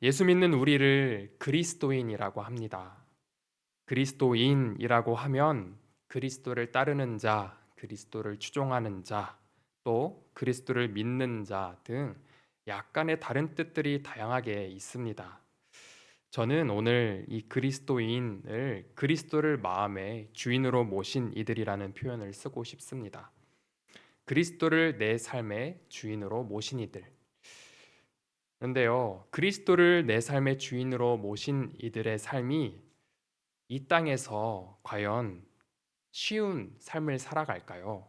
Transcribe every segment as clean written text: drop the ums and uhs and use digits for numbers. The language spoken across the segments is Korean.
예수 믿는 우리를 그리스도인이라고 합니다. 그리스도인이라고 하면 그리스도를 따르는 자, 그리스도를 추종하는 자, 또 그리스도를 믿는 자 등 약간의 다른 뜻들이 다양하게 있습니다. 저는 오늘 이 그리스도인을 그리스도를 마음의 주인으로 모신 이들이라는 표현을 쓰고 싶습니다. 그리스도를 내 삶의 주인으로 모신 이들. 그런데요, 그리스도를 내 삶의 주인으로 모신 이들의 삶이 이 땅에서 과연 쉬운 삶을 살아갈까요?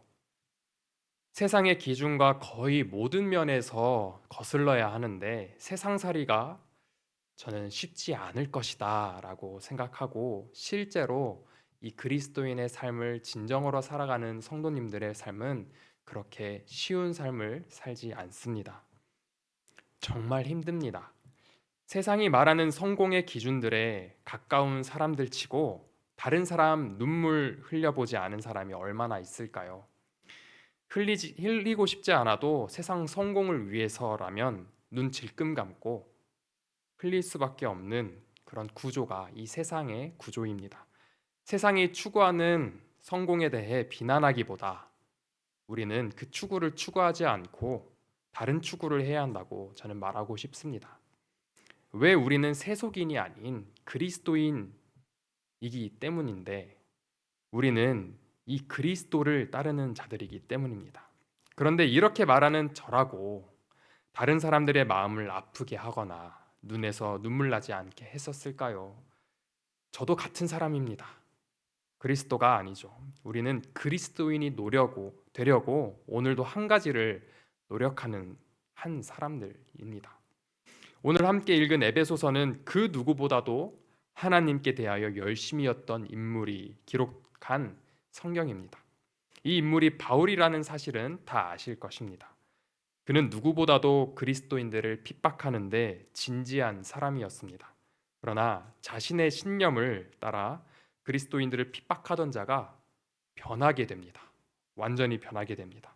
세상의 기준과 거의 모든 면에서 거슬러야 하는데 세상살이가 저는 쉽지 않을 것이다 라고 생각하고, 실제로 이 그리스도인의 삶을 진정으로 살아가는 성도님들의 삶은 그렇게 쉬운 삶을 살지 않습니다. 정말 힘듭니다. 세상이 말하는 성공의 기준들에 가까운 사람들 치고 다른 사람 눈물 흘려보지 않은 사람이 얼마나 있을까요? 흘리고 싶지 않아도 세상 성공을 위해서라면 눈 질끔 감고 흘릴 수밖에 없는 그런 구조가 이 세상의 구조입니다. 세상이 추구하는 성공에 대해 비난하기보다 우리는 그 추구를 추구하지 않고 다른 추구를 해야 한다고 저는 말하고 싶습니다. 왜 우리는 세속인이 아닌 그리스도인이기 때문인데, 우리는 이 그리스도를 따르는 자들이기 때문입니다. 그런데 이렇게 말하는 저라고 다른 사람들의 마음을 아프게 하거나 눈에서 눈물 나지 않게 했었을까요? 저도 같은 사람입니다. 그리스도가 아니죠. 우리는 그리스도인이 되려고 오늘도 한 가지를 노력하는 한 사람들입니다. 오늘 함께 읽은 에베소서는 그 누구보다도 하나님께 대하여 열심이었던 인물이 기록한 성경입니다. 이 인물이 바울이라는 사실은 다 아실 것입니다. 그는 누구보다도 그리스도인들을 핍박하는데 진지한 사람이었습니다. 그러나 자신의 신념을 따라 그리스도인들을 핍박하던 자가 변하게 됩니다. 완전히 변하게 됩니다.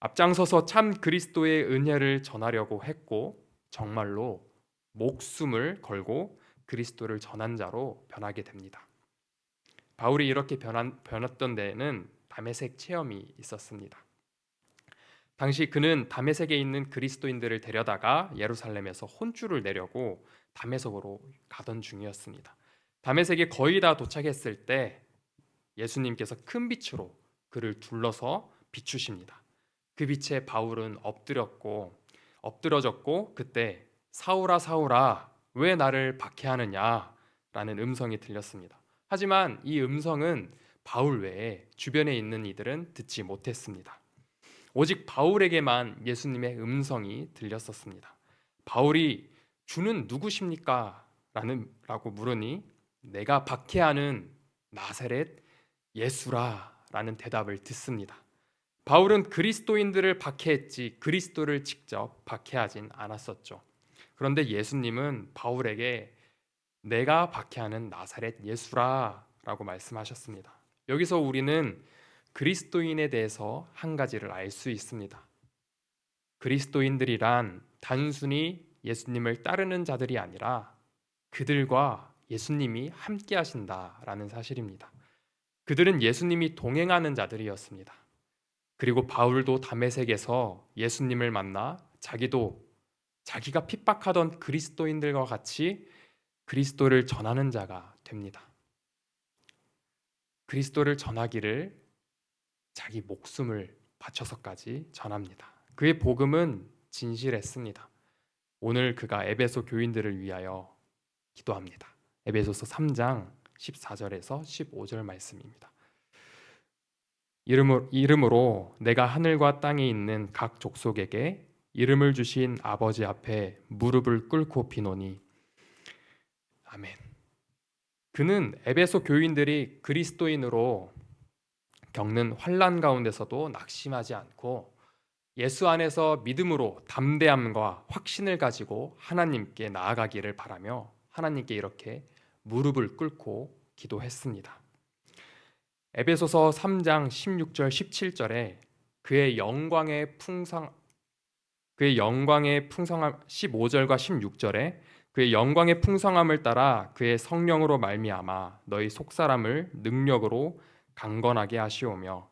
앞장서서 참 그리스도의 은혜를 전하려고 했고, 정말로 목숨을 걸고 그리스도를 전한 자로 변하게 됩니다. 바울이 이렇게 변했던 데에는 다메섹 체험이 있었습니다. 당시 그는 다메섹에 있는 그리스도인들을 데려다가 예루살렘에서 혼쭐을 내려고 다메섹으로 가던 중이었습니다. 다메섹에 거의 다 도착했을 때 예수님께서 큰 빛으로 그를 둘러서 비추십니다. 그 빛에 바울은 엎드러졌고, 그때 사울아 사울아 왜 나를 박해하느냐 라는 음성이 들렸습니다. 하지만 이 음성은 바울 외에 주변에 있는 이들은 듣지 못했습니다. 오직 바울에게만 예수님의 음성이 들렸었습니다. 바울이 주는 누구십니까? 라고 물으니 내가 박해하는 나사렛 예수라 라는 대답을 듣습니다. 바울은 그리스도인들을 박해했지 그리스도를 직접 박해하진 않았었죠. 그런데 예수님은 바울에게 내가 박해하는 나사렛 예수라 라고 말씀하셨습니다. 여기서 우리는 그리스도인에 대해서 한 가지를 알 수 있습니다. 그리스도인들이란 단순히 예수님을 따르는 자들이 아니라 그들과 예수님이 함께 하신다라는 사실입니다. 그들은 예수님이 동행하는 자들이었습니다. 그리고 바울도 다메섹에서 예수님을 만나 자기가 핍박하던 그리스도인들과 같이 그리스도를 전하는 자가 됩니다. 그리스도를 전하기를 자기 목숨을 바쳐서까지 전합니다. 그의 복음은 진실했습니다. 오늘 그가 에베소 교인들을 위하여 기도합니다. 에베소서 3장 14절에서 15절 말씀입니다. 이름으로 내가 하늘과 땅에 있는 각 족속에게 이름을 주신 아버지 앞에 무릎을 꿇고 비노니 아멘. 그는 에베소 교인들이 그리스도인으로 겪는 환난 가운데서도 낙심하지 않고 예수 안에서 믿음으로 담대함과 확신을 가지고 하나님께 나아가기를 바라며 하나님께 이렇게 무릎을 꿇고 기도했습니다. 에베소서 3장 16절 17절에 그의 영광의 풍성함 15절과 16절에 그의 영광의 풍성함을 따라 그의 성령으로 말미암아 너희 속사람을 능력으로 강건하게 하시오며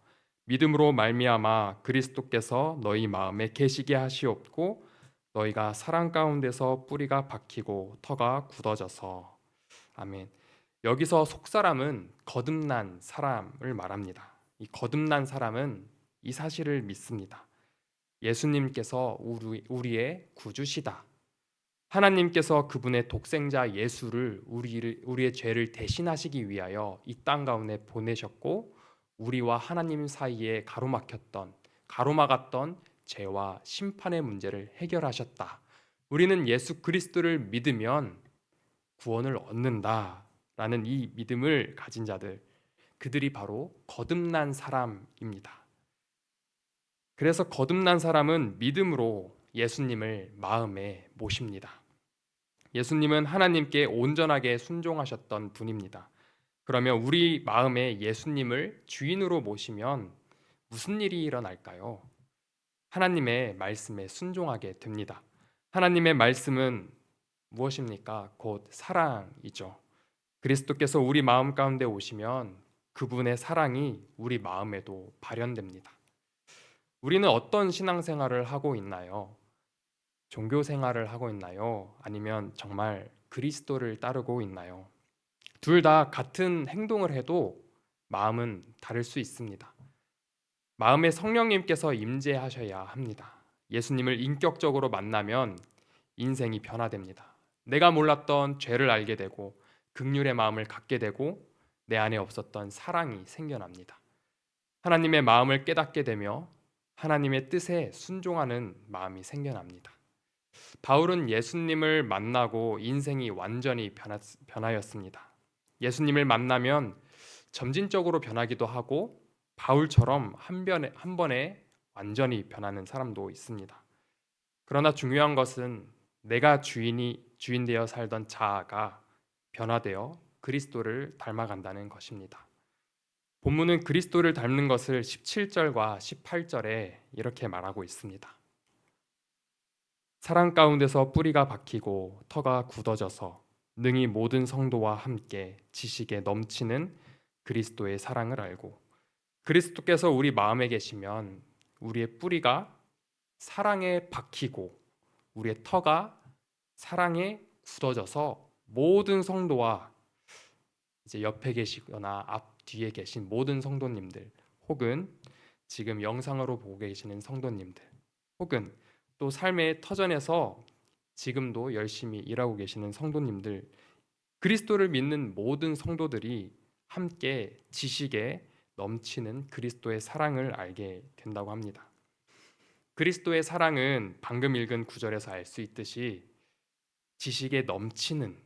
믿음으로 말미암아 그리스도께서 너희 마음에 계시게 하시옵고 너희가 사랑 가운데서 뿌리가 박히고 터가 굳어져서 아멘. 여기서 속사람은 거듭난 사람을 말합니다. 이 거듭난 사람은 이 사실을 믿습니다. 예수님께서 우리의 구주시다. 하나님께서 그분의 독생자 예수를 우리의 죄를 대신하시기 위하여 이 땅 가운데 보내셨고 우리와 하나님 사이에 가로막았던 죄와 심판의 문제를 해결하셨다. 우리는 예수 그리스도를 믿으면 구원을 얻는다라는 이 믿음을 가진 자들, 그들이 바로 거듭난 사람입니다. 그래서 거듭난 사람은 믿음으로 예수님을 마음에 모십니다. 예수님은 하나님께 온전하게 순종하셨던 분입니다. 그러면 우리 마음에 예수님을 주인으로 모시면 무슨 일이 일어날까요? 하나님의 말씀에 순종하게 됩니다. 하나님의 말씀은 무엇입니까? 곧 사랑이죠. 그리스도께서 우리 마음 가운데 오시면 그분의 사랑이 우리 마음에도 발현됩니다. 우리는 어떤 신앙생활을 하고 있나요? 종교 생활을 하고 있나요? 아니면 정말 그리스도를 따르고 있나요? 둘 다 같은 행동을 해도 마음은 다를 수 있습니다. 마음에 성령님께서 임재하셔야 합니다. 예수님을 인격적으로 만나면 인생이 변화됩니다. 내가 몰랐던 죄를 알게 되고 긍휼의 마음을 갖게 되고 내 안에 없었던 사랑이 생겨납니다. 하나님의 마음을 깨닫게 되며 하나님의 뜻에 순종하는 마음이 생겨납니다. 바울은 예수님을 만나고 인생이 완전히 변하였습니다. 예수님을 만나면 점진적으로 변하기도 하고 바울처럼 한 번에 완전히 변하는 사람도 있습니다. 그러나 중요한 것은 내가 주인 되어 살던 자아가 변화되어 그리스도를 닮아간다는 것입니다. 본문은 그리스도를 닮는 것을 17절과 18절에 이렇게 말하고 있습니다. 사랑 가운데서 뿌리가 박히고 터가 굳어져서 능히 모든 성도와 함께 지식에 넘치는 그리스도의 사랑을 알고 그리스도께서 우리 마음에 계시면 우리의 뿌리가 사랑에 박히고 우리의 터가 사랑에 굳어져서 모든 성도와 이제 옆에 계시거나 앞 뒤에 계신 모든 성도님들 혹은 지금 영상으로 보고 계시는 성도님들 혹은 또 삶의 터전에서 지금도 열심히 일하고 계시는 성도님들, 그리스도를 믿는 모든 성도들이 함께 지식에 넘치는 그리스도의 사랑을 알게 된다고 합니다. 그리스도의 사랑은 방금 읽은 구절에서 알 수 있듯이 지식에 넘치는,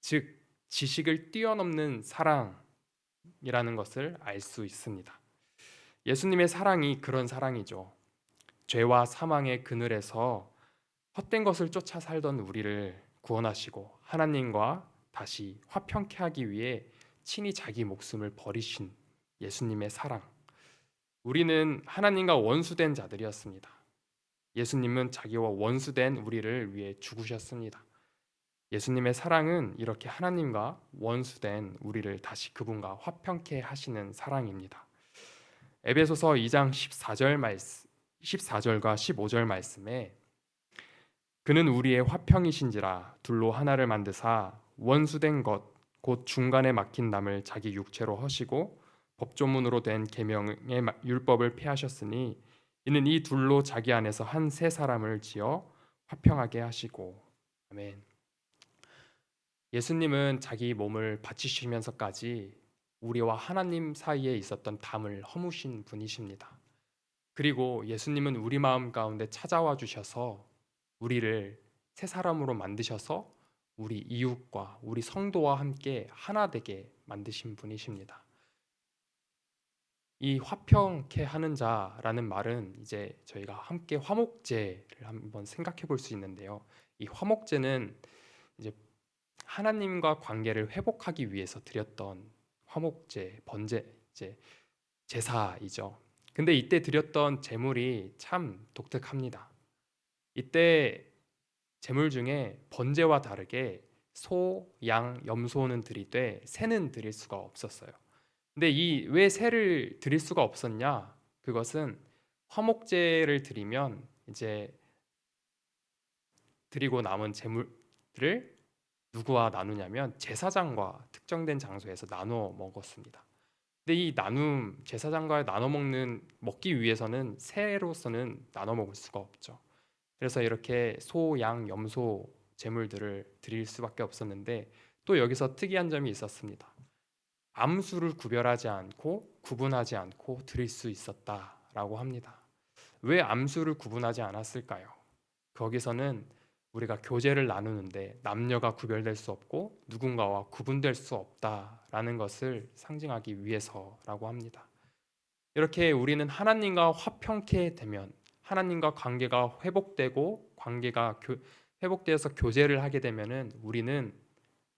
즉 지식을 뛰어넘는 사랑이라는 것을 알 수 있습니다. 예수님의 사랑이 그런 사랑이죠. 죄와 사망의 그늘에서 헛된 것을 쫓아 살던 우리를 구원하시고 하나님과 다시 화평케 하기 위해 친히 자기 목숨을 버리신 예수님의 사랑. 우리는 하나님과 원수된 자들이었습니다. 예수님은 자기와 원수된 우리를 위해 죽으셨습니다. 예수님의 사랑은 이렇게 하나님과 원수된 우리를 다시 그분과 화평케 하시는 사랑입니다. 에베소서 2장 14절과 15절 말씀에 그는 우리의 화평이신지라 둘로 하나를 만드사 원수된 것 곧 중간에 막힌 담을 자기 육체로 허시고 법조문으로 된 계명의 율법을 폐하셨으니 이는 이 둘로 자기 안에서 한 새 사람을 지어 화평하게 하시고 아멘. 예수님은 자기 몸을 바치시면서까지 우리와 하나님 사이에 있었던 담을 허무신 분이십니다. 그리고 예수님은 우리 마음 가운데 찾아와 주셔서 우리를 새 사람으로 만드셔서 우리 이웃과 우리 성도와 함께 하나 되게 만드신 분이십니다. 이 화평케 하는 자라는 말은 이제 저희가 함께 화목제를 한번 생각해 볼 수 있는데요. 이 화목제는 이제 하나님과 관계를 회복하기 위해서 드렸던 화목제, 번제, 이제 제사이죠. 근데 이때 드렸던 제물이 참 독특합니다. 이때 제물 중에 번제와 다르게 소, 양, 염소는 드리되 새는 드릴 수가 없었어요. 근데 이 왜 새를 드릴 수가 없었냐? 그것은 화목제를 드리면 이제 드리고 남은 제물들을 누구와 나누냐면 제사장과 특정된 장소에서 나누어 먹었습니다. 근데 이 나눔 제사장과 나눠 먹기 위해서는 새로서는 나눠 먹을 수가 없죠. 그래서 이렇게 소, 양, 염소 제물들을 드릴 수밖에 없었는데 또 여기서 특이한 점이 있었습니다. 암수를 구별하지 않고 구분하지 않고 드릴 수 있었다라고 합니다. 왜 암수를 구분하지 않았을까요? 거기서는 우리가 교제를 나누는데 남녀가 구별될 수 없고 누군가와 구분될 수 없다라는 것을 상징하기 위해서라고 합니다. 이렇게 우리는 하나님과 화평케 되면 하나님과 관계가 회복되고 관계가 회복되어서 교제를 하게 되면은 우리는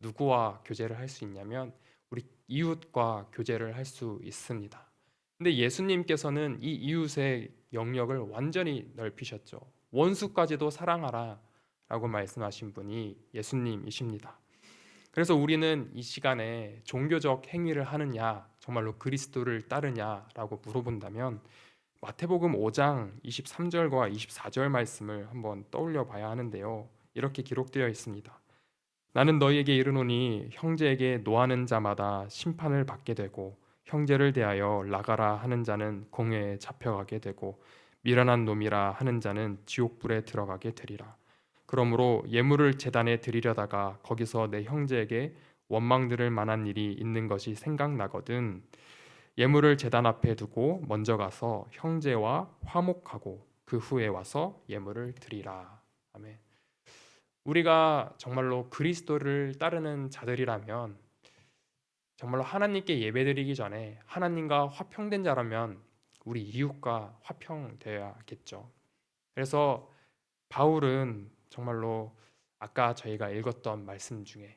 누구와 교제를 할 수 있냐면 우리 이웃과 교제를 할 수 있습니다. 근데 예수님께서는 이 이웃의 영역을 완전히 넓히셨죠. 원수까지도 사랑하라 라고 말씀하신 분이 예수님이십니다. 그래서 우리는 이 시간에 종교적 행위를 하느냐, 정말로 그리스도를 따르냐라고 물어본다면 마태복음 5장 23절과 24절 말씀을 한번 떠올려 봐야 하는데요. 이렇게 기록되어 있습니다. 나는 너희에게 이르노니 형제에게 노하는 자마다 심판을 받게 되고 형제를 대하여 나가라 하는 자는 공회에 잡혀가게 되고 미련한 놈이라 하는 자는 지옥불에 들어가게 되리라. 그러므로 예물을 제단에 드리려다가 거기서 내 형제에게 원망 들을 만한 일이 있는 것이 생각나거든 예물을 제단 앞에 두고 먼저 가서 형제와 화목하고 그 후에 와서 예물을 드리라. 아멘. 우리가 정말로 그리스도를 따르는 자들이라면 정말로 하나님께 예배드리기 전에 하나님과 화평된 자라면 우리 이웃과 화평되어야겠죠. 그래서 바울은 정말로 아까 저희가 읽었던 말씀 중에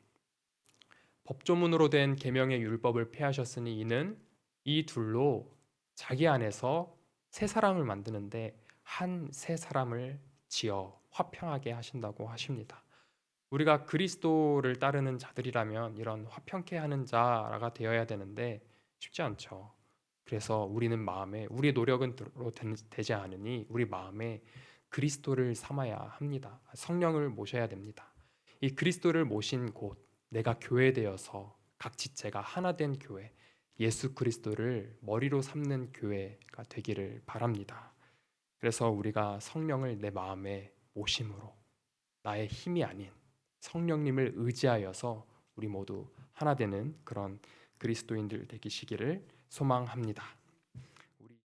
법조문으로 된 계명의 율법을 폐하셨으니 이는 이 둘로 자기 안에서 새 사람을 만드는데 한 새 사람을 지어 화평하게 하신다고 하십니다. 우리가 그리스도를 따르는 자들이라면 이런 화평케 하는 자가 되어야 되는데 쉽지 않죠. 그래서 우리는 마음에 우리의 노력은 되지 않으니 우리 마음에 그리스도를 삼아야 합니다. 성령을 모셔야 됩니다. 이 그리스도를 모신 곳 내가 교회되어서 각 지체가 하나 된 교회 예수 그리스도를 머리로 삼는 교회가 되기를 바랍니다. 그래서 우리가 성령을 내 마음에 모심으로 나의 힘이 아닌 성령님을 의지하여서 우리 모두 하나 되는 그런 그리스도인들 되시기를 소망합니다.